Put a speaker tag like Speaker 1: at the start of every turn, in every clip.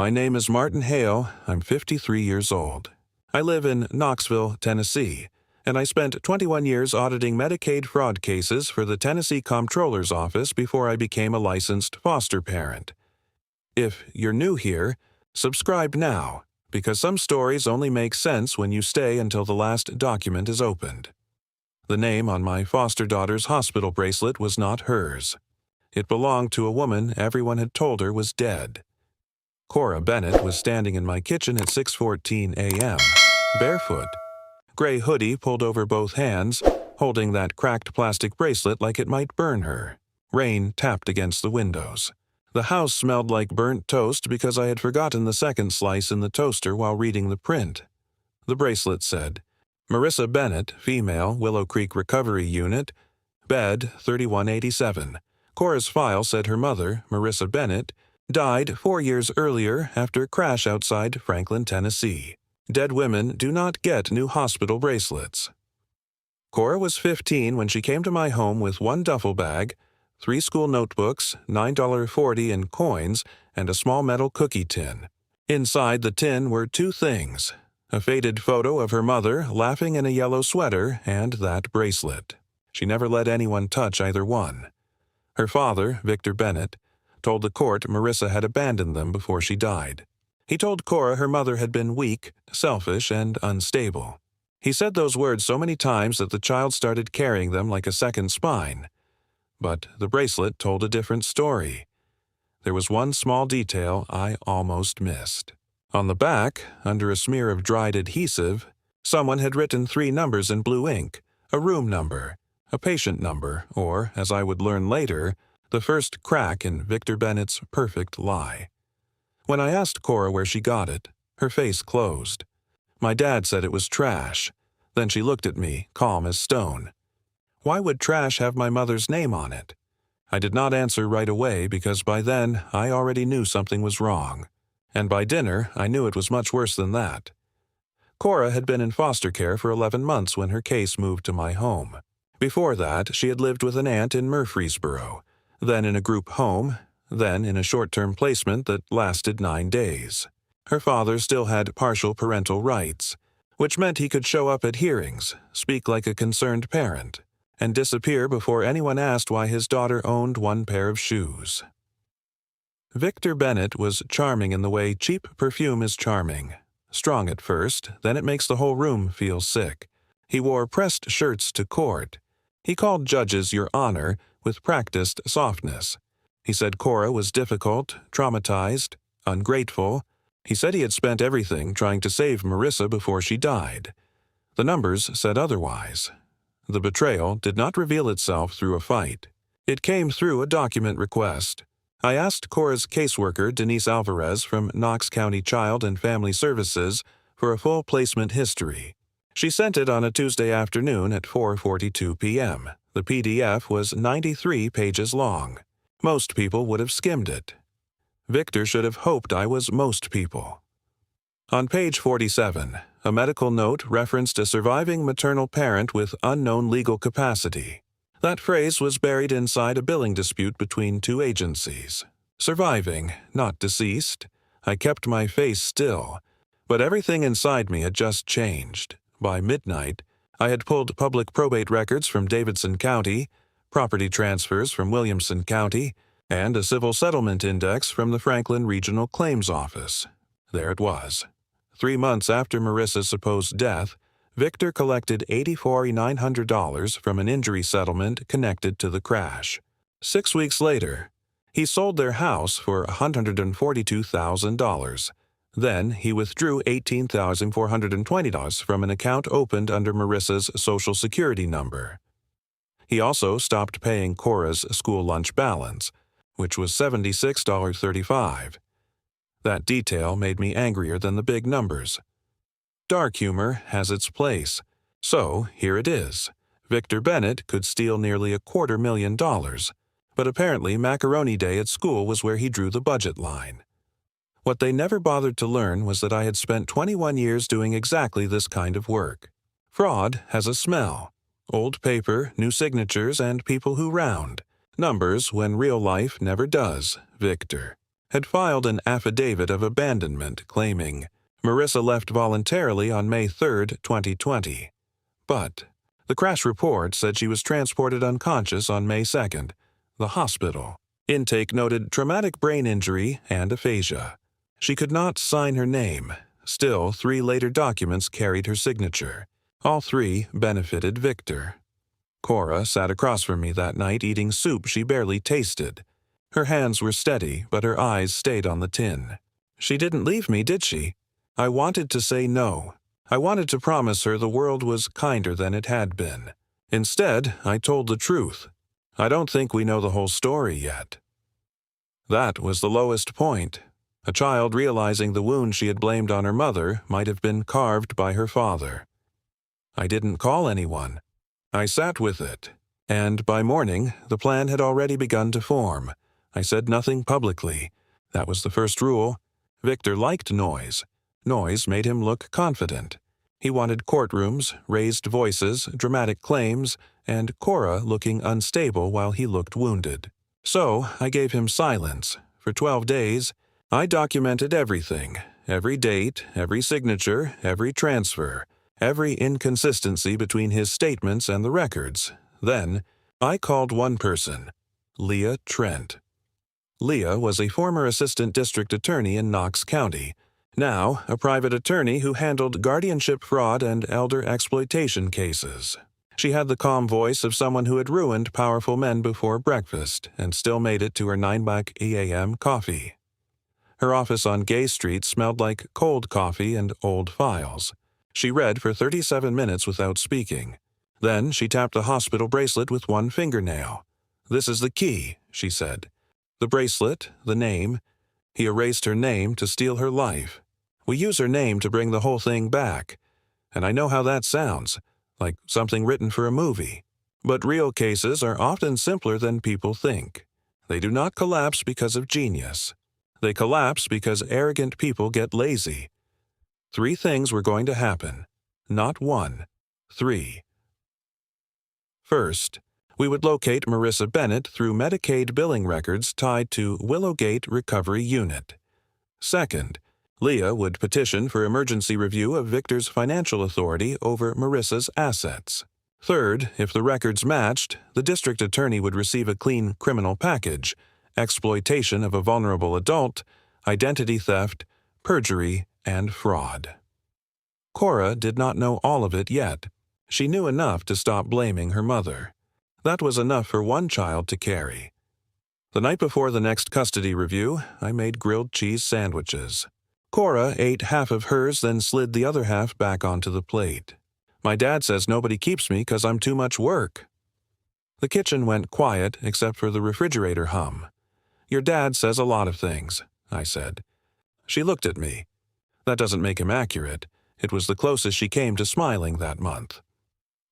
Speaker 1: My name is Martin Hale. I'm 53 years old. I live in Knoxville, Tennessee, and I spent 21 years auditing Medicaid fraud cases for the Tennessee Comptroller's Office before I became a licensed foster parent. If you're new here, subscribe now, because some stories only make sense when you stay until the last document is opened. The name on my foster daughter's hospital bracelet was not hers. It belonged to a woman everyone had told her was dead. Cora Bennett was standing in my kitchen at 6:14 a.m., barefoot, gray hoodie pulled over both hands, holding that cracked plastic bracelet like it might burn her. Rain tapped against the windows. The house smelled like burnt toast because I had forgotten the second slice in the toaster while reading the print. The bracelet said, Marissa Bennett, female, Willow Gate Recovery Unit, bed 3187. Cora's file said her mother, Marissa Bennett, died 4 years earlier after a crash outside Franklin, Tennessee. Dead women do not get new hospital bracelets. Cora was 15 when she came to my home with one duffel bag, 3 school notebooks, $9.40 in coins, and a small metal cookie tin. Inside the tin were 2 things: a faded photo of her mother laughing in a yellow sweater and that bracelet. She never let anyone touch either one. Her father, Victor Bennett, told the court Marissa had abandoned them before she died. He told Cora her mother had been weak, selfish, and unstable. He said those words so many times that the child started carrying them like a second spine. But the bracelet told a different story. There was one small detail I almost missed. On the back, under a smear of dried adhesive, someone had written 3 numbers in blue ink, a room number, a patient number, or, as I would learn later, the first crack in Victor Bennett's perfect lie. When I asked Cora where she got it, her face closed. My dad said it was trash. Then she looked at me, calm as stone. Why would trash have my mother's name on it? I did not answer right away because by then I already knew something was wrong. And by dinner, I knew it was much worse than that. Cora had been in foster care for 11 months when her case moved to my home. Before that, she had lived with an aunt in Murfreesboro, then in a group home, then in a short-term placement that lasted 9 days. Her father still had partial parental rights, which meant he could show up at hearings, speak like a concerned parent, and disappear before anyone asked why his daughter owned 1 pair of shoes. Victor Bennett was charming in the way cheap perfume is charming. Strong at first, then it makes the whole room feel sick. He wore pressed shirts to court. He called judges Your Honor with practiced softness. He said Cora was difficult, traumatized, ungrateful. He said he had spent everything trying to save Marissa before she died. The numbers said otherwise. The betrayal did not reveal itself through a fight. It came through a document request. I asked Cora's caseworker, Denise Alvarez from Knox County Child and Family Services, for a full placement history. She sent it on a Tuesday afternoon at 4:42 p.m. The PDF was 93 pages long. Most people would have skimmed it. Victor should have hoped I was most people. On page 47, a medical note referenced a surviving maternal parent with unknown legal capacity. That phrase was buried inside a billing dispute between 2 agencies. Surviving, not deceased. I kept my face still, but everything inside me had just changed. By midnight, I had pulled public probate records from Davidson County, property transfers from Williamson County, and a civil settlement index from the Franklin Regional Claims Office. There it was. 3 months after Marissa's supposed death, Victor collected $84,900 from an injury settlement connected to the crash. 6 weeks later, he sold their house for $142,000. Then he withdrew $18,420 from an account opened under Marissa's Social Security number. He also stopped paying Cora's school lunch balance, which was $76.35. That detail made me angrier than the big numbers. Dark humor has its place. So, here it is. Victor Bennett could steal nearly $250,000, but apparently Macaroni Day at school was where he drew the budget line. What they never bothered to learn was that I had spent 21 years doing exactly this kind of work. Fraud has a smell. Old paper, new signatures, and people who round. Numbers when real life never does, Victor. had filed an affidavit of abandonment claiming Marissa left voluntarily on May 3, 2020. But the crash report said she was transported unconscious on May 2nd. The hospital intake noted traumatic brain injury and aphasia. She could not sign her name. Still, 3 later documents carried her signature. All 3 benefited Victor. Cora sat across from me that night eating soup she barely tasted. Her hands were steady, but her eyes stayed on the tin. She didn't leave me, did she? I wanted to say no. I wanted to promise her the world was kinder than it had been. Instead, I told the truth. I don't think we know the whole story yet. That was the lowest point. A child realizing the wound she had blamed on her mother might have been carved by her father. I didn't call anyone. I sat with it, and by morning, the plan had already begun to form. I said nothing publicly. That was the first rule. Victor liked noise. Noise made him look confident. He wanted courtrooms, raised voices, dramatic claims, and Cora looking unstable while he looked wounded. So I gave him silence. For 12 days, I documented everything, every date, every signature, every transfer, every inconsistency between his statements and the records. Then, I called one person, Leah Trent. Leah was a former assistant district attorney in Knox County, now a private attorney who handled guardianship fraud and elder exploitation cases. She had the calm voice of someone who had ruined powerful men before breakfast and still made it to her 9 a.m. coffee. Her office on Gay Street smelled like cold coffee and old files. She read for 37 minutes without speaking. Then she tapped the hospital bracelet with one fingernail. "This is the key," she said. The bracelet, the name. He erased her name to steal her life. We use her name to bring the whole thing back. And I know how that sounds, like something written for a movie. But real cases are often simpler than people think. They do not collapse because of genius. They collapse because arrogant people get lazy. 3 things were going to happen. Not 1, 3. First, we would locate Marissa Bennett through Medicaid billing records tied to Willow Gate Recovery Unit. Second, Leah would petition for emergency review of Victor's financial authority over Marissa's assets. Third, if the records matched, the district attorney would receive a clean criminal package: exploitation of a vulnerable adult, identity theft, perjury, and fraud. Cora did not know all of it yet. She knew enough to stop blaming her mother. That was enough for one child to carry. The night before the next custody review, I made grilled cheese sandwiches. Cora ate half of hers, then slid the other half back onto the plate. My dad says nobody keeps me because I'm too much work. The kitchen went quiet except for the refrigerator hum. "Your dad says a lot of things," I said. She looked at me. That doesn't make him accurate. It was the closest she came to smiling that month.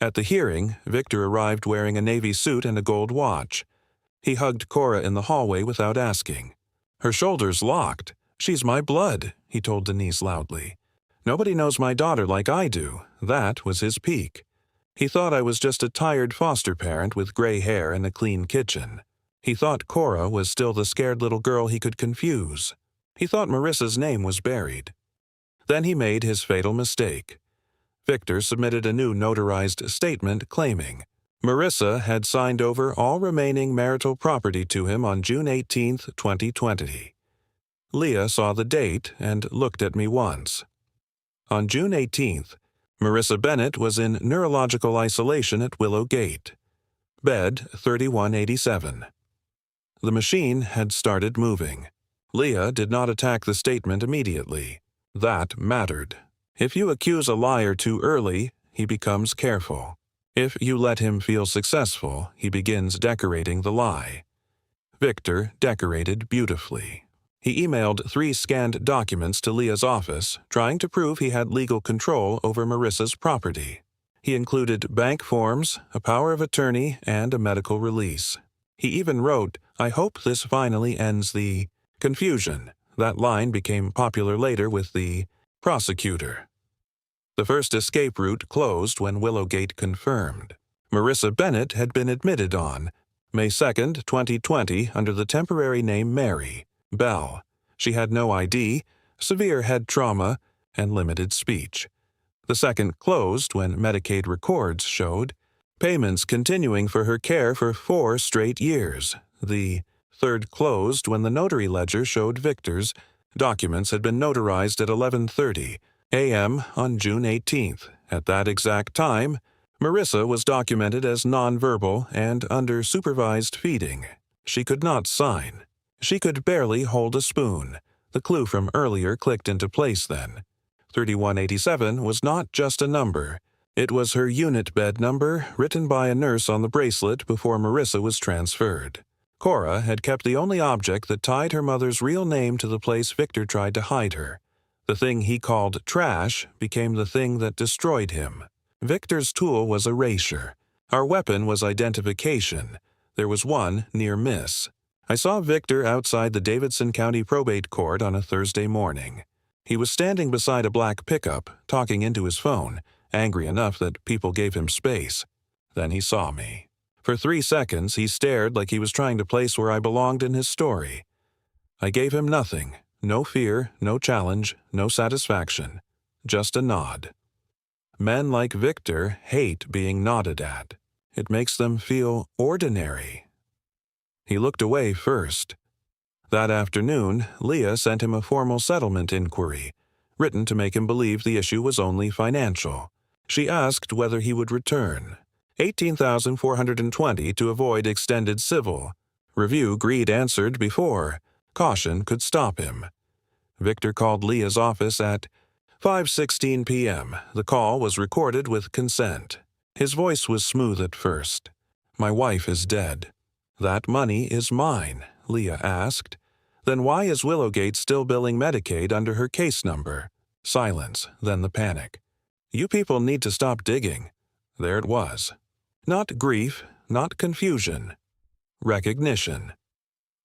Speaker 1: At the hearing, Victor arrived wearing a navy suit and a gold watch. He hugged Cora in the hallway without asking. Her shoulders locked. "She's my blood," he told Denise loudly. "Nobody knows my daughter like I do." That was his peak. He thought I was just a tired foster parent with gray hair and a clean kitchen. He thought Cora was still the scared little girl he could confuse. He thought Marissa's name was buried. Then he made his fatal mistake. Victor submitted a new notarized statement claiming Marissa had signed over all remaining marital property to him on June 18, 2020. Leah saw the date and looked at me once. On June 18th, Marissa Bennett was in neurological isolation at Willow Gate. Bed 3187. The machine had started moving. Leah did not attack the statement immediately. That mattered. If you accuse a liar too early, he becomes careful. If you let him feel successful, he begins decorating the lie. Victor decorated beautifully. He emailed 3 scanned documents to Leah's office, trying to prove he had legal control over Marissa's property. He included bank forms, a power of attorney, and a medical release. He even wrote, "I hope this finally ends the confusion." That line became popular later with the prosecutor. The first escape route closed when Willow Gate confirmed. Marissa Bennett had been admitted on May 2, 2020, under the temporary name Mary. Bell. She had no ID, severe head trauma, and limited speech. The second closed when Medicaid records showed payments continuing for her care for 4 straight years. The third closed when the notary ledger showed Victor's documents had been notarized at 11:30 a.m. on June 18th. At that exact time, Marissa was documented as nonverbal and under supervised feeding. She could not sign. She could barely hold a spoon. The clue from earlier clicked into place then. 3187 was not just a number. It was her unit bed number, written by a nurse on the bracelet before Marissa was transferred. Cora had kept the only object that tied her mother's real name to the place Victor tried to hide her. The thing he called trash became the thing that destroyed him. Victor's tool was erasure. Our weapon was identification. There was one near miss. I saw Victor outside the Davidson County Probate Court on a Thursday morning. He was standing beside a black pickup, talking into his phone, angry enough that people gave him space. Then he saw me. For 3 seconds, he stared like he was trying to place where I belonged in his story. I gave him nothing. No fear, no challenge, no satisfaction. Just a nod. Men like Victor hate being nodded at. It makes them feel ordinary. He looked away first. That afternoon, Leah sent him a formal settlement inquiry, written to make him believe the issue was only financial. She asked whether he would return. $18,420 to avoid extended civil. Review Greed answered before. Caution could stop him. Victor called Leah's office at 5:16 p.m. The call was recorded with consent. His voice was smooth at first. "My wife is dead." "That money is mine," Leah asked. "Then why is Willow Gate still billing Medicaid under her case number?" Silence, then the panic. "You people need to stop digging." There it was. Not grief, not confusion. Recognition.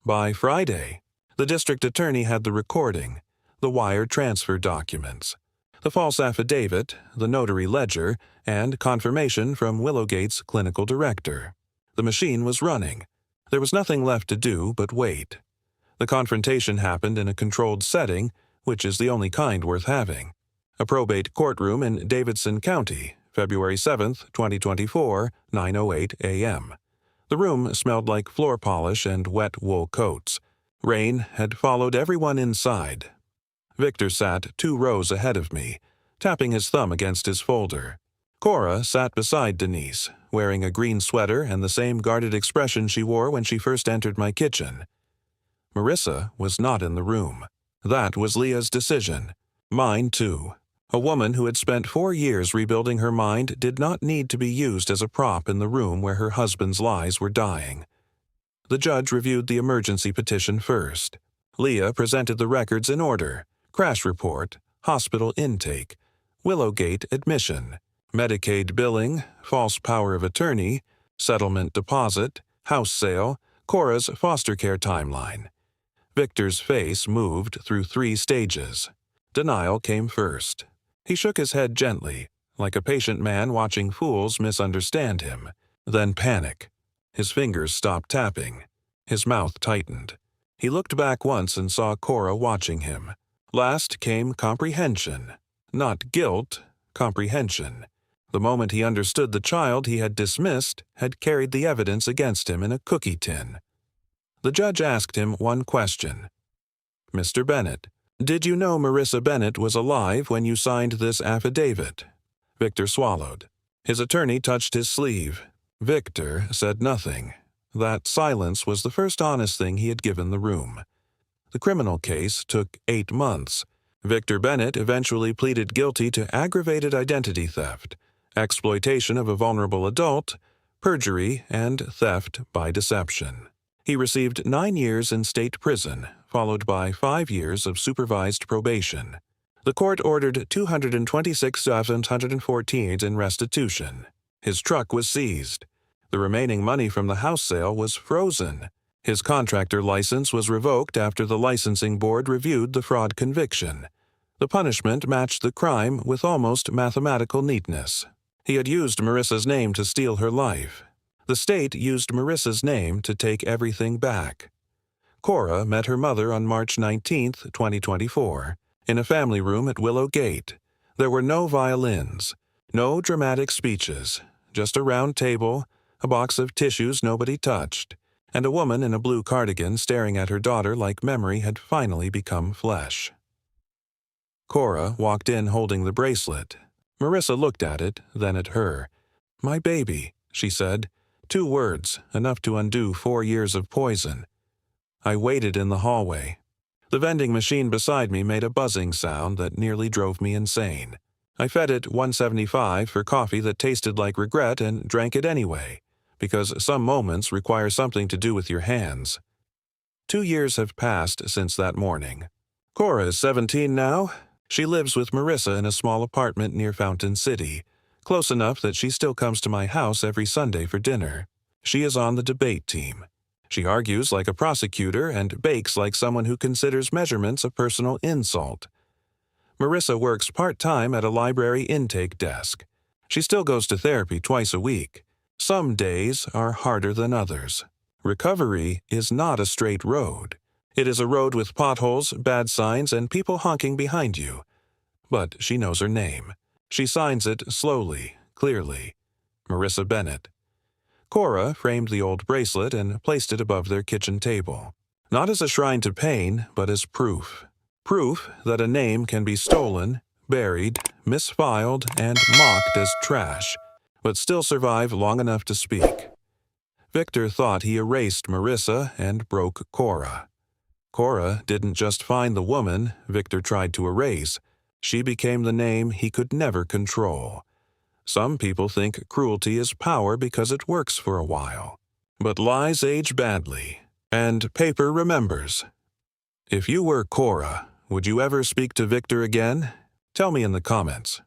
Speaker 1: By Friday, the district attorney had the recording, the wire transfer documents, the false affidavit, the notary ledger, and confirmation from Willow Gate's clinical director. The machine was running. There was nothing left to do but wait. The confrontation happened in a controlled setting, which is the only kind worth having. A probate courtroom in Davidson County, February 7, 2024, 9:08 a.m. The room smelled like floor polish and wet wool coats. Rain had followed everyone inside. Victor sat 2 rows ahead of me, tapping his thumb against his folder. Cora sat beside Denise, wearing a green sweater and the same guarded expression she wore when she first entered my kitchen. Marissa was not in the room. That was Leah's decision. Mine, too. A woman who had spent 4 years rebuilding her mind did not need to be used as a prop in the room where her husband's lies were dying. The judge reviewed the emergency petition first. Leah presented the records in order: crash report, hospital intake, Willow Gate admission, Medicaid billing, false power of attorney, settlement deposit, house sale, Cora's foster care timeline. Victor's face moved through 3 stages. Denial came first. He shook his head gently, like a patient man watching fools misunderstand him. Then panic. His fingers stopped tapping. His mouth tightened. He looked back once and saw Cora watching him. Last came comprehension. Not guilt, comprehension. The moment he understood the child he had dismissed had carried the evidence against him in a cookie tin. The judge asked him one question. "Mr. Bennett, did you know Marissa Bennett was alive when you signed this affidavit?" Victor swallowed. His attorney touched his sleeve. Victor said nothing. That silence was the first honest thing he had given the room. The criminal case took 8 months. Victor Bennett eventually pleaded guilty to aggravated identity theft, exploitation of a vulnerable adult, perjury, and theft by deception. He received 9 years in state prison, followed by 5 years of supervised probation. The court ordered $226,114 in restitution. His truck was seized. The remaining money from the house sale was frozen. His contractor license was revoked after the licensing board reviewed the fraud conviction. The punishment matched the crime with almost mathematical neatness. He had used Marissa's name to steal her life. The state used Marissa's name to take everything back. Cora met her mother on March 19, 2024, in a family room at Willow Gate. There were no violins, no dramatic speeches, just a round table, a box of tissues nobody touched, and a woman in a blue cardigan staring at her daughter like memory had finally become flesh. Cora walked in holding the bracelet. Marissa looked at it, then at her. "My baby," she said. 2 words, enough to undo 4 years of poison. I waited in the hallway. The vending machine beside me made a buzzing sound that nearly drove me insane. I fed it $1.75 for coffee that tasted like regret and drank it anyway, because some moments require something to do with your hands. 2 years have passed since that morning. Cora is 17 now. She lives with Marissa in a small apartment near Fountain City, close enough that she still comes to my house every Sunday for dinner. She is on the debate team. She argues like a prosecutor and bakes like someone who considers measurements a personal insult. Marissa works part-time at a library intake desk. She still goes to therapy twice a week. Some days are harder than others. Recovery is not a straight road. It is a road with potholes, bad signs, and people honking behind you. But she knows her name. She signs it slowly, clearly. Marissa Bennett. Cora framed the old bracelet and placed it above their kitchen table. Not as a shrine to pain, but as proof. Proof that a name can be stolen, buried, misfiled, and mocked as trash, but still survive long enough to speak. Victor thought he erased Marissa and broke Cora. Cora didn't just find the woman Victor tried to erase. She became the name he could never control. Some people think cruelty is power because it works for a while. But lies age badly, and paper remembers. If you were Cora, would you ever speak to Victor again? Tell me in the comments.